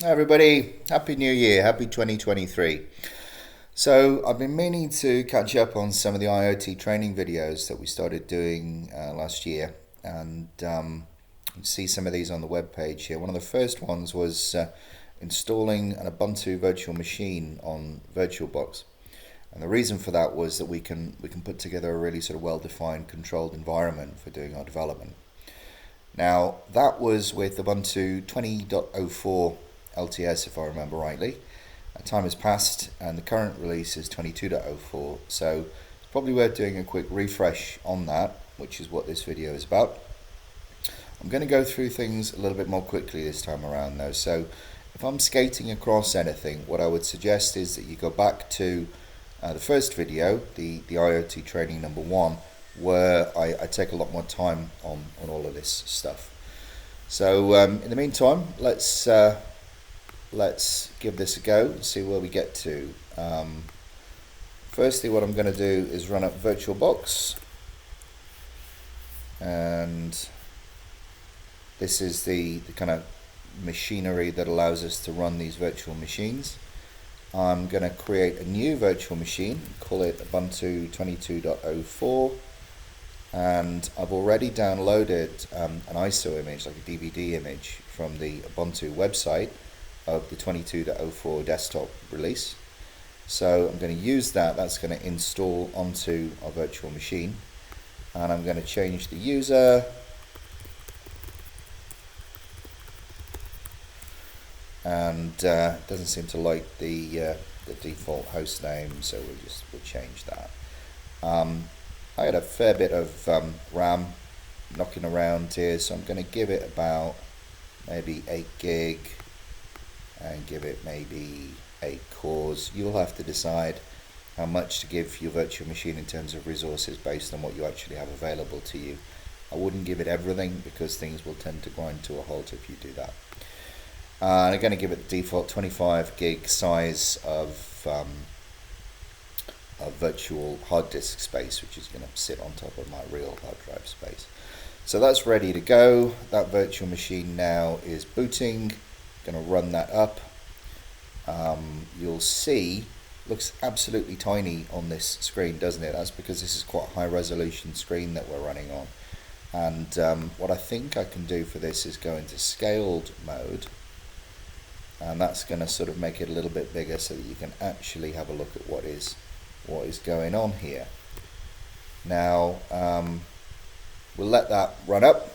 Hi everybody, Happy New Year, Happy 2023. So I've been meaning to catch up on some of the IoT training videos that we started doing last year, and you see some of these on the web page here. One of the first ones was installing an Ubuntu virtual machine on VirtualBox. And the reason for that was that we can put together a really sort of well-defined controlled environment for doing our development. Now, that was with Ubuntu 20.04 LTS, if I remember rightly. Time has passed and the current release is 22.04, so it's probably worth doing a quick refresh on that, which is what this video is about. I'm going to go through things a little bit more quickly this time around though, so if I'm skating across anything, what I would suggest is that you go back to the first video, the IoT training number 1, where I take a lot more time on all of this stuff. So in the meantime, let's give this a go and see where we get to. Firstly, what I'm going to do is run up VirtualBox, and this is the kind of machinery that allows us to run these virtual machines. I'm going to create a new virtual machine, call it Ubuntu 22.04, and I've already downloaded an ISO image, like a DVD image, from the Ubuntu website of the 22.04 desktop release. So I'm going to use that. That's going to install onto our virtual machine, and I'm going to change the user, and doesn't seem to like the default host name, so we'll change that. I had a fair bit of RAM knocking around here, so I'm going to give it about maybe 8 gig and give it maybe 8 cores. You'll have to decide how much to give your virtual machine in terms of resources based on what you actually have available to you. I wouldn't give it everything because things will tend to grind to a halt if you do that. And I'm going to give it the default 25 gig size of virtual hard disk space, which is going to sit on top of my real hard drive space. So that's ready to go. That virtual machine now is booting. Going to run that up. You'll see, looks absolutely tiny on this screen, doesn't it? That's because this is quite a high resolution screen that we're running on. And what I think I can do for this is go into scaled mode, and that's going to sort of make it a little bit bigger so that you can actually have a look at what is going on here. Now we'll let that run up.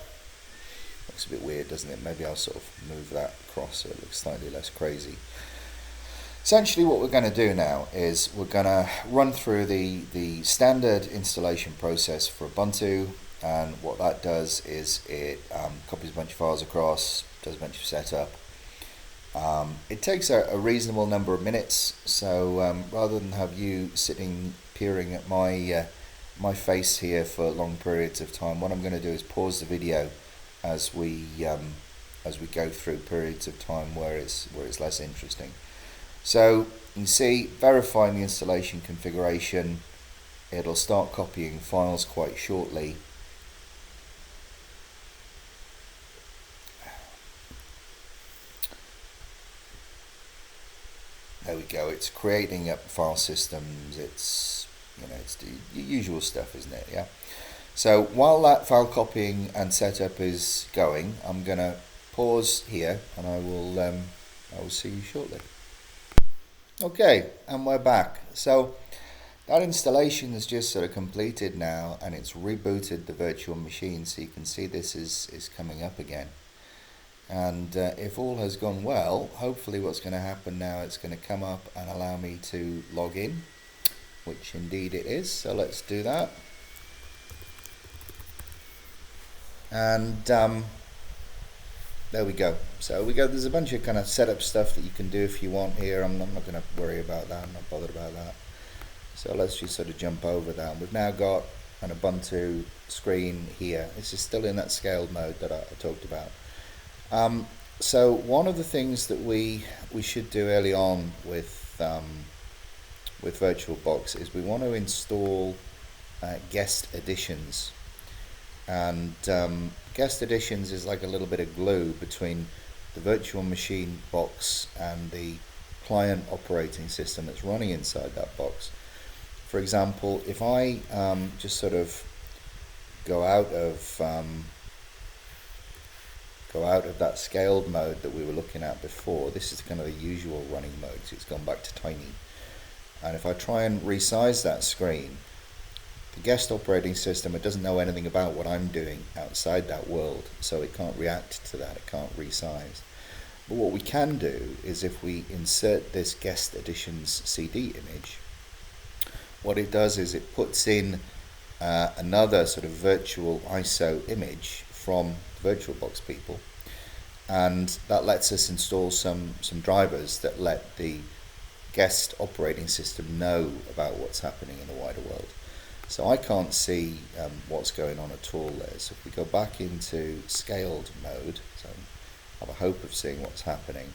Looks a bit weird, doesn't it? Maybe I'll sort of move that across so it looks slightly less crazy. Essentially what we're going to do now is we're going to run through the standard installation process for Ubuntu, and what that does is it copies a bunch of files across, does a bunch of setup. It takes a reasonable number of minutes, so rather than have you sitting peering at my face here for long periods of time, what I'm going to do is pause the video as we go through periods of time where it's less interesting. So you can see, verifying the installation configuration, it'll start copying files quite shortly. There we go. It's creating up file systems. It's the usual stuff, isn't it? Yeah. So while that file copying and setup is going, I'm going to pause here, and I will see you shortly. Okay, and we're back. So that installation is just sort of completed now, and it's rebooted the virtual machine. So you can see this is coming up again. And if all has gone well, hopefully what's going to happen now, it's going to come up and allow me to log in, which indeed it is. So let's do that. And there we go. So there's a bunch of kind of setup stuff that you can do if you want here. I'm not going to worry about that. I'm not bothered about that. So let's just sort of jump over that. We've now got an Ubuntu screen here. This is still in that scaled mode that I talked about. So one of the things that we should do early on with VirtualBox is we want to install guest editions. And guest editions is like a little bit of glue between the virtual machine box and the client operating system that's running inside that box. For example, if I just sort of go out of that scaled mode that we were looking at before, this is kind of the usual running mode, so it's gone back to tiny. And if I try and resize that screen, the guest operating system, it doesn't know anything about what I'm doing outside that world, so it can't react to that, it can't resize. But what we can do is if we insert this guest editions CD image, what it does is it puts in another sort of virtual ISO image from the VirtualBox people, and that lets us install some drivers that let the guest operating system know about what's happening in the wider world. So I can't see what's going on at all there. So if we go back into scaled mode, so I have a hope of seeing what's happening,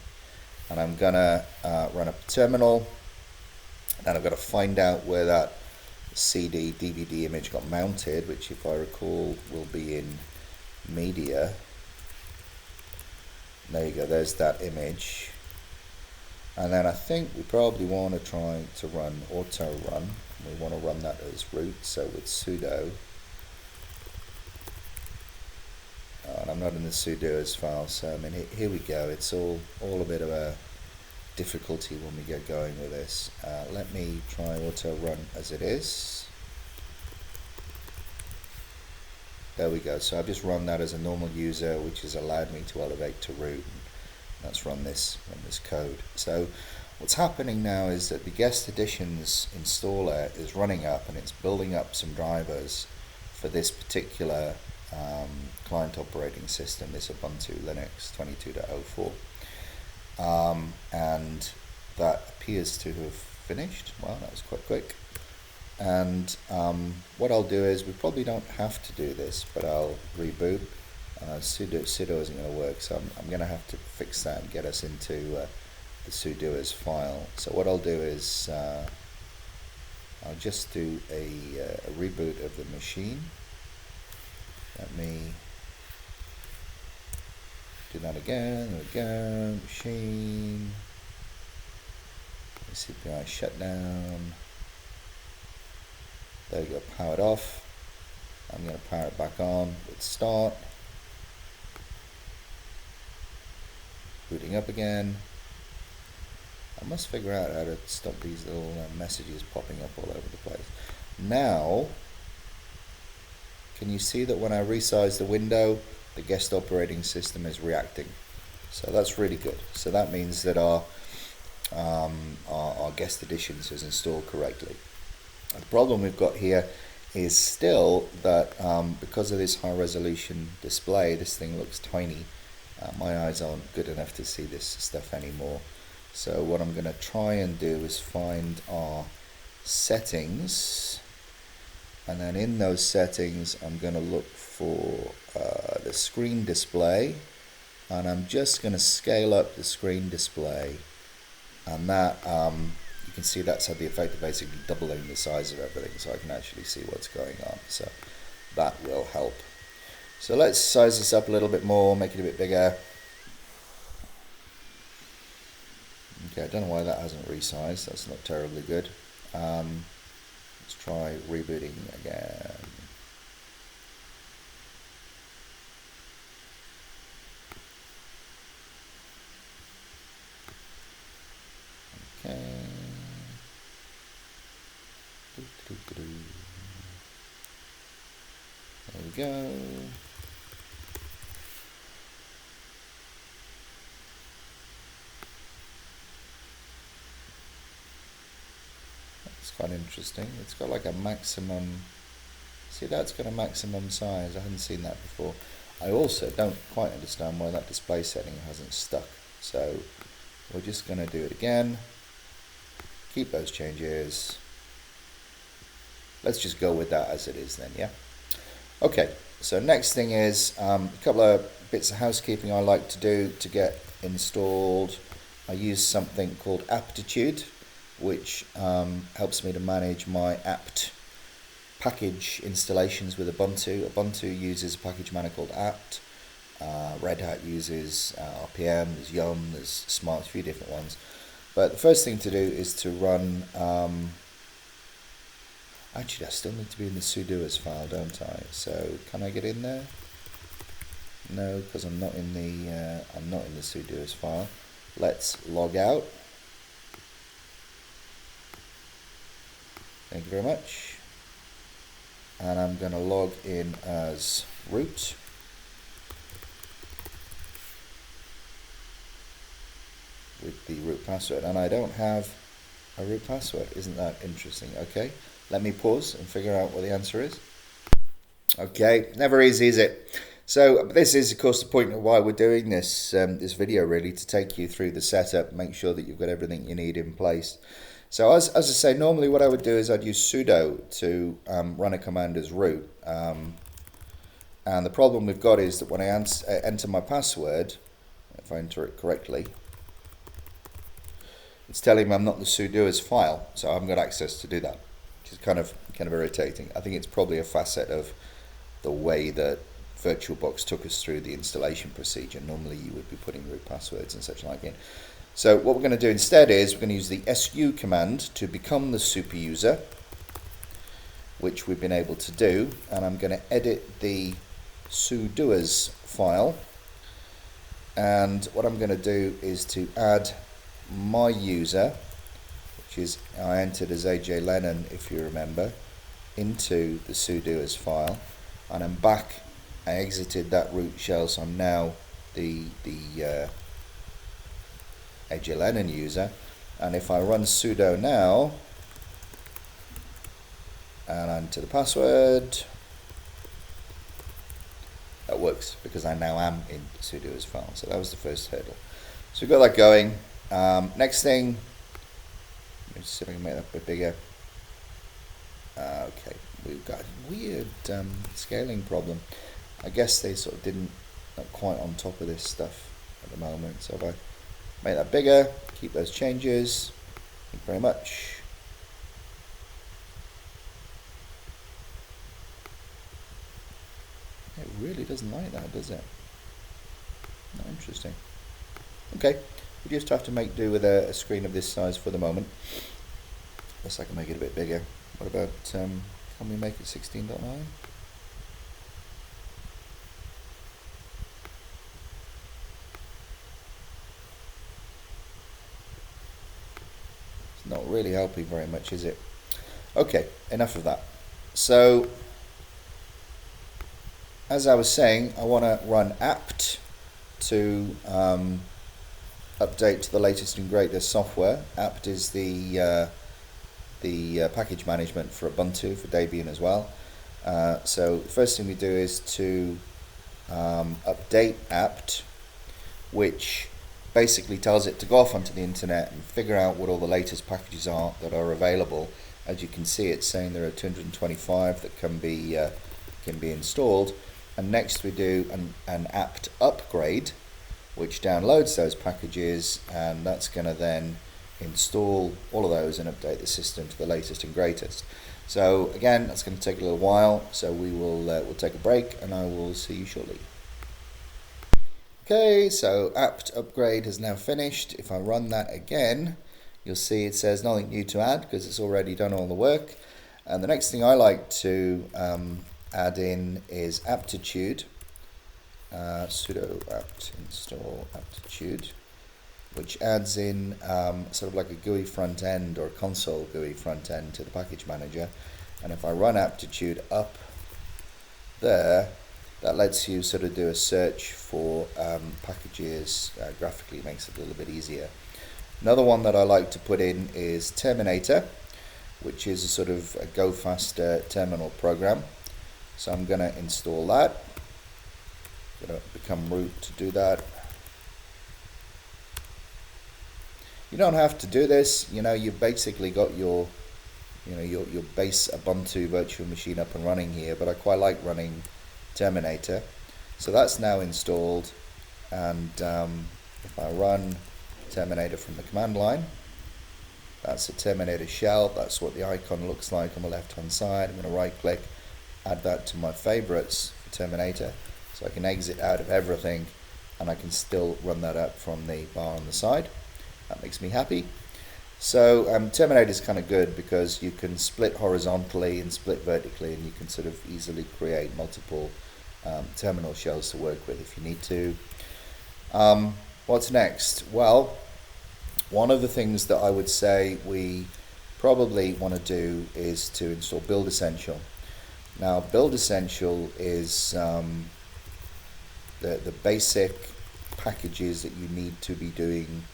and I'm gonna run up a terminal, and I've got to find out where that CD DVD image got mounted, which if I recall will be in media. There you go, there's that image. And then I think we probably want to try to run auto run. We want to run that as root, so with sudo. And I'm not in the sudoers file, so I mean here we go. It's all a bit of a difficulty when we get going with this. Let me try auto run as it is. There we go. So I've just run that as a normal user, which has allowed me to elevate to root. Let's run this code. So what's happening now is that the guest editions installer is running up, and it's building up some drivers for this particular client operating system, this Ubuntu Linux 22.04. And that appears to have finished. Well, that was quite quick. And what I'll do is, we probably don't have to do this, but I'll reboot. Sudo isn't going to work, so I'm going to have to fix that and get us into the sudoers file. So what I'll do is I'll just do a reboot of the machine. Let me do that again. There we go. Machine. CPI shutdown. There we go. Powered off. I'm going to power it back on with start. Booting up again. I must figure out how to stop these little messages popping up all over the place. Now, can you see that when I resize the window, the guest operating system is reacting? So that's really good. So that means that our guest editions is installed correctly. The problem we've got here is still that because of this high resolution display, this thing looks tiny. My eyes aren't good enough to see this stuff anymore. So what I'm going to try and do is find our settings, and then in those settings I'm going to look for the screen display, and I'm just going to scale up the screen display, and that you can see that's had the effect of basically doubling the size of everything, so I can actually see what's going on. So that will help. So let's size this up a little bit more, make it a bit bigger. Okay, I don't know why that hasn't resized. That's not terribly good. Let's try rebooting again. Okay. There we go. That's quite interesting. It's got like a maximum. See, that's got a maximum size. I hadn't seen that before. I also don't quite understand why that display setting hasn't stuck. So we're just going to do it again. Keep those changes. Let's just go with that as it is then, yeah? Okay, so next thing is a couple of bits of housekeeping I like to do to get installed. I use something called Aptitude, which helps me to manage my apt package installations with Ubuntu. Ubuntu uses a package manager called apt, Red Hat uses RPM, there's Yum, there's Smart, a few different ones. But the first thing to do is to run, actually I still need to be in the sudoers file, don't I? So can I get in there? No, because I'm not in the sudoers file. Let's log out. Thank you very much. And I'm going to log in as root. With the root password, and I don't have a root password. Isn't that interesting? Okay, let me pause and figure out what the answer is. Okay, never easy, is it? So this is of course the point of why we're doing this this video, really, to take you through the setup, make sure that you've got everything you need in place. So as I say, normally what I would do is I'd use sudo to run a command as root, and the problem we've got is that when I enter my password, if I enter it correctly, it's telling me I'm not in the sudoers file, so I haven't got access to do that, which is kind of irritating. I think it's probably a facet of the way that VirtualBox took us through the installation procedure. Normally you would be putting root passwords and such like in. So what we're going to do instead is we're going to use the su command to become the super user, which we've been able to do, and I'm going to edit the sudoers file, and what I'm going to do is to add my user, which is I entered as AJ Lennon, if you remember, into the sudoers file, and I'm back. I exited that root shell, so I'm now the AJ Lennon user. And if I run sudo now and enter the password, that works because I now am in the sudoers file. So that was the first hurdle. So we've got that going. Next thing, let's see if I can make that a bit bigger. Okay, we've got a weird scaling problem. I guess they sort of didn't quite on top of this stuff at the moment. So if I make that bigger, keep those changes. Thank you very much. It really doesn't like that, does it? Not interesting. Okay. We just have to make do with a screen of this size for the moment. Unless I can make it a bit bigger. What about, can we make it 16.9? It's not really helping very much, is it? Okay, enough of that. So, as I was saying, I want to run apt to update to the latest and greatest software. Apt is the package management for Ubuntu, for Debian as well. So the first thing we do is to update apt, which basically tells it to go off onto the internet and figure out what all the latest packages are that are available. As you can see, it's saying there are 225 that can be installed. And next we do an apt upgrade, which downloads those packages, and that's going to then install all of those and update the system to the latest and greatest. So again, that's going to take a little while, so we'll take a break and I will see you shortly. Okay, so apt upgrade has now finished. If I run that again, you'll see it says nothing new to add because it's already done all the work. And the next thing I like to add in is aptitude. Sudo apt install aptitude, which adds in sort of like a GUI front end or a console GUI front end to the package manager. And if I run aptitude up there, that lets you sort of do a search for packages graphically. It makes it a little bit easier. Another one that I like to put in is Terminator, which is a sort of a go faster terminal program. So I'm going to install that. Going to become root to do that. You don't have to do this. You know, you've basically got your base Ubuntu virtual machine up and running here, but I quite like running Terminator. So that's now installed, and if I run Terminator from the command line, that's a Terminator shell. That's what the icon looks like on the left hand side. I'm going to right click, add that to my favorites for Terminator. So I can exit out of everything and I can still run that up from the bar on the side. That makes me happy. So Terminator is kind of good because you can split horizontally and split vertically, and you can sort of easily create multiple terminal shells to work with if you need to. What's next? Well, one of the things that I would say we probably want to do is to install Build Essential. Now, Build Essential is the basic packages that you need to be doing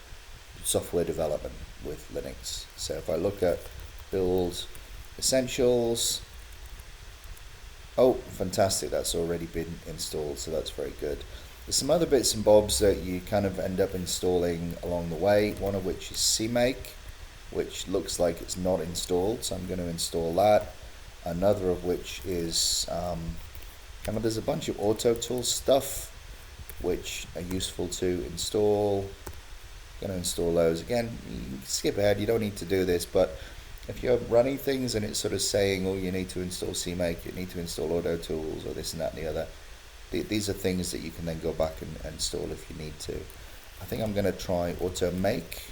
software development with Linux. So if I look at Build Essentials, oh, fantastic, that's already been installed, so that's very good. There's some other bits and bobs that you kind of end up installing along the way, one of which is CMake, which looks like it's not installed, so I'm going to install that. Another of which is there's a bunch of auto tool stuff which are useful to install. I'm going to install those. Again, you can skip ahead, you don't need to do this, but if you're running things and it's sort of saying, oh, you need to install CMake, you need to install auto tools, or this and that and the other, these are things that you can then go back and install if you need to. I think I'm going to try auto make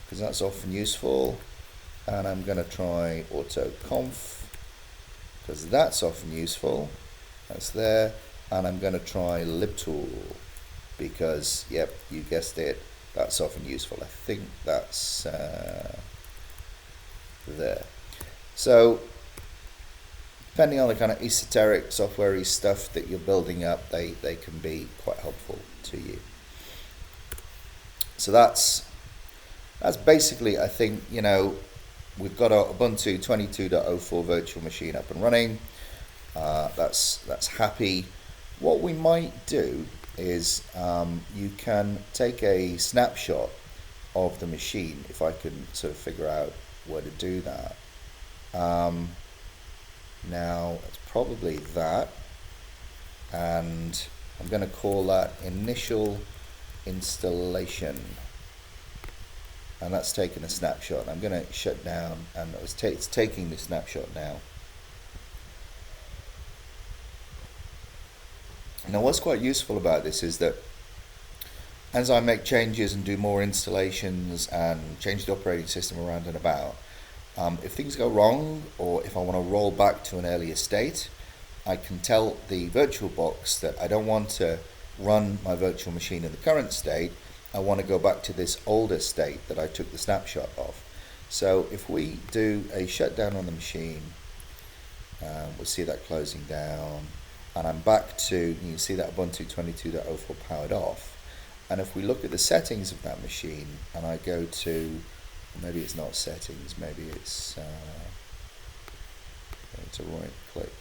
because that's often useful, and I'm going to try auto conf because that's often useful. That's there. And I'm going to try libtool because, yep, you guessed it, that's often useful. I think that's there. So depending on the kind of esoteric software-y stuff that you're building up, they can be quite helpful to you. So that's basically, I think, we've got our Ubuntu 22.04 virtual machine up and running. That's happy. What we might do is you can take a snapshot of the machine, if I can sort of figure out where to do that. Now it's probably that, and I'm going to call that initial installation, and that's taking a snapshot. I'm going to shut down, and it's taking the snapshot now. Now what's quite useful about this is that as I make changes and do more installations and change the operating system around and about, if things go wrong or if I want to roll back to an earlier state, I can tell the VirtualBox that I don't want to run my virtual machine in the current state. I want to go back to this older state that I took the snapshot of. So if we do a shutdown on the machine, we'll see that closing down, and I'm back to, you can see that Ubuntu 22.04 powered off. And if we look at the settings of that machine, and I go to, maybe it's not settings, maybe it's a right click.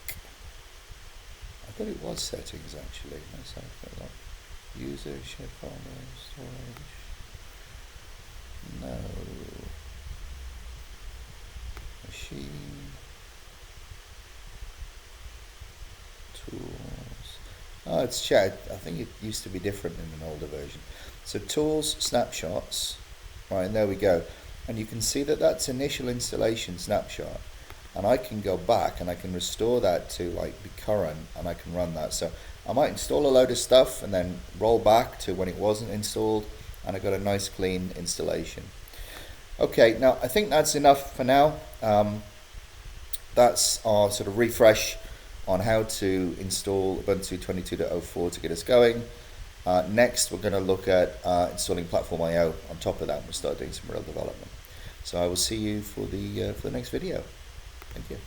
I thought it was settings actually. Let's have a look. User, share file, storage. No. Machine. Tools. Oh, it's chat. I think it used to be different in an older version. So tools, snapshots. Right, and there we go. And you can see that that's initial installation snapshot. And I can go back and I can restore that to like be current, and I can run that. So I might install a load of stuff and then roll back to when it wasn't installed, and I got a nice clean installation. Okay, now I think that's enough for now. That's our sort of refresh on how to install Ubuntu 22.04 to get us going. Next, we're going to look at installing Platform IO on top of that, and we'll start doing some real development. So I will see you for the next video. Thank you.